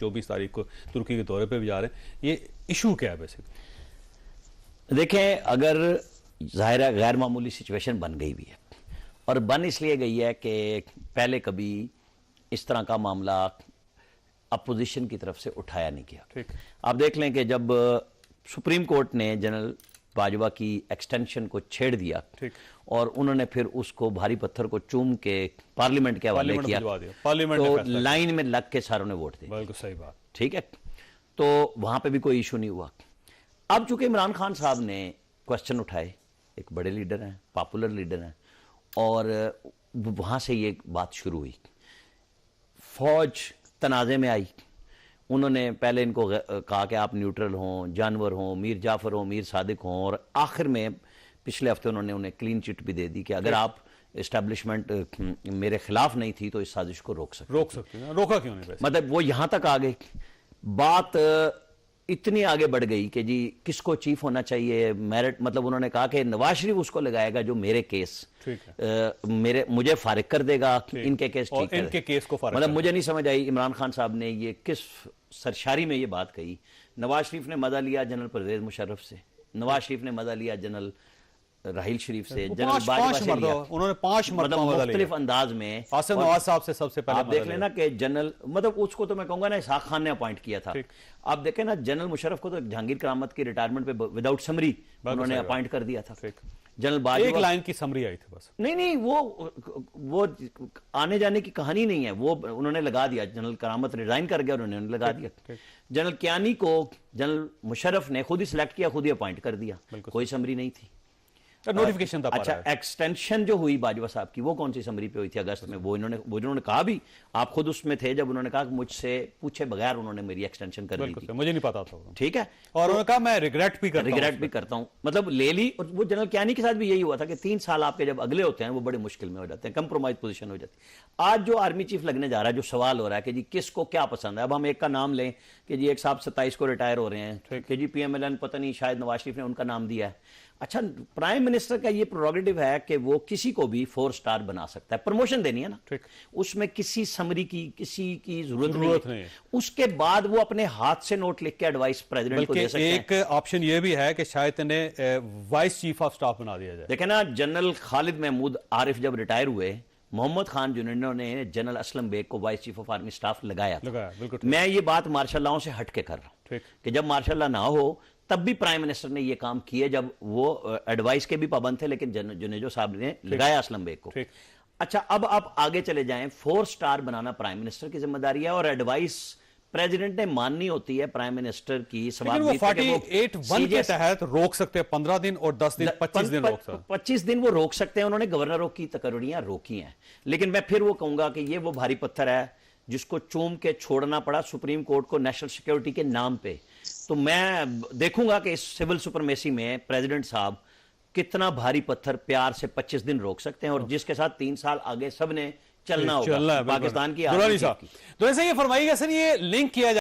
24 तारीख को तुर्की के दौरे पे भी जा रहे हैं। ये इशू क्या है बेसिकली? देखें, अगर ज़ाहिर है गैर मामूली सिचुएशन बन गई भी है, और बन इसलिए गई है कि पहले कभी इस तरह का मामला अपोजिशन की तरफ से उठाया नहीं गया। ठीक। आप देख लें कि जब सुप्रीम कोर्ट ने जनरल बाजवा की एक्सटेंशन को छेड़ दिया, ठीक, और उन्होंने फिर उसको भारी पत्थर को चूम के पार्लियामेंट के हवाले किया, तो लाइन में लग के सारों ने वोट दिया। बिल्कुल सही बात। ठीक है, तो वहां पे भी कोई इशू नहीं हुआ। अब चूंकि इमरान खान साहब ने क्वेश्चन उठाए, एक बड़े लीडर हैं, पॉपुलर लीडर हैं, और वहां से ये बात शुरू हुई। फौज तनाज़े में आई, उन्होंने पहले इनको कहा कि आप न्यूट्रल हों, जानवर हों, मीर जाफर हों, मीर सादिक हों, और आखिर में पिछले हफ्ते उन्होंने उन्हें क्लीन चिट भी दे दी कि अगर आप एस्टैब्लिशमेंट मेरे खिलाफ नहीं थी तो इस साजिश को रोक सकते हैं। रोका क्यों नहीं? मतलब वो यहां तक आ गई, बात इतनी आगे बढ़ गई कि जी किसको चीफ होना चाहिए, मेरिट, मतलब उन्होंने कहा कि नवाज शरीफ उसको लगाएगा जो मेरे केस मुझे फारिग कर देगा, इनके केस ठीक है, इनके केस को फारिग। मतलब मुझे नहीं समझ आई इमरान खान साहब ने ये किस सरशारी में ये बात कही। नवाज शरीफ ने मजा लिया जनरल परवेज मुशर्रफ से, नवाज शरीफ ने मजा लिया जनरल राहिल शरीफ से, जनरल बाजवा से लिया। उन्होंने 5 मतलब मुख्तलिफ अंदाज में नवाज साहब से सबसे पहले आप देख लेना कि जनरल, मतलब उसको तो मैं कहूंगा ना इसहाक खान ने अपॉइंट किया था। आप देखें ना, जनरल मुशर्रफ को तो जहांगीर करामत की रिटायरमेंट पे विदाउट समरी उन्होंने अपॉइंट कर दिया था। जनरल बाजवा एक लाइन की समरी आई थी बस। नहीं, वो आने जाने की कहानी नहीं है, वो उन्होंने लगा दिया। जनरल करामत रिजाइन कर गया और उन्होंने लगा दिया। जनरल कियानी को जनरल मुशर्रफ ने खुद ही सिलेक्ट किया, खुद ही अपॉइंट कर दिया, कोई समरी नहीं थी, नोटिफिकेशन था। अच्छा, एक्सटेंशन जो हुई बाजवा साहब की, वो कौन सी समरी पे हुई थी अगस्त में? वो इन्होंने कहा भी, आप खुद उसमें थे जब उन्होंने कहा कि मुझसे पूछे बगैर उन्होंने मेरी एक्सटेंशन कर दी थी, मुझे नहीं पता था। ठीक है, और उन्होंने कहा मैं रिग्रेट भी करता हूं, मतलब ले ली। और वो जनरल कियानी के साथ भी यही हुआ था कि 3 साल आपके जब अगले होते हैं वो बड़े मुश्किल में हो जाते हैं, कंप्रोमाइज पोजीशन हो जाती है। आज जो आर्मी चीफ लगने जा रहा है, जो सवाल हो रहा है कि जी किसको क्या पसंद है, अब हम एक का नाम लें कि जी एक साहब 27 को रिटायर हो रहे हैं, कि जी PMLN पता नहीं शायद नवाज शरीफ ने उनका नाम दिया है। अच्छा, प्राइम मिनिस्टर का ये प्रोरोगेटिव है कि वो किसी को भी 4 स्टार बना सकता है, प्रमोशन देनी है ना, उसमें किसी समरी की किसी की जरूरत नहीं है। उसके बाद वो अपने हाथ से नोट लिख के एडवाइस प्रेसिडेंट को दे सकते हैं। एक ऑप्शन ये भी है कि शायद इन्हें वाइस चीफ ऑफ स्टाफ बना दिया जाए। देखे ना, जनरल खालिद महमूद आरिफ जब रिटायर हुए, मोहम्मद खान जुनैन ने जनरल असलम बेग को vice chief of army staff लगाया। मैं ये बात मार्शल लॉ से हटके कर रहा हूं कि जब मार्शल लॉ ना हो तब भी प्राइम मिनिस्टर ने ये काम किए, जब वो एडवाइस के भी पाबंद थे, लेकिन जुनेजो साहब ने लगाया असलम बेग को। अच्छा, अब आप आगे चले जाएं, 4 स्टार बनाना प्राइम मिनिस्टर की जिम्मेदारी है, और एडवाइस प्रेसिडेंट ने माननी होती है प्राइम मिनिस्टर की। 48(1) के तहत रोक सकते हैं 15 दिन और 10 दिन 25 दिन रोक सकते हैं। 25 दिन वो रोक सकते हैं, उन्होंने गवर्नरों की तकरीरियां रोकी हैं। लेकिन मैं फिर वो कहूंगा कि ये वो भारी पत्थर है जिसको चूम के छोड़ना पड़ा सुप्रीम कोर्ट को नेशनल सिक्योरिटी के नाम पे। तो मैं देखूंगा कि इस सिविल सुपरमेसी में प्रेसिडेंट साहब कितना भारी पत्थर प्यार से 25 दिन रोक सकते हैं, और जिसके साथ 3 साल आगे सबने चलना होगा पाकिस्तान की। तो ऐसे ये फरमाइएगा सर, ये लिंक किया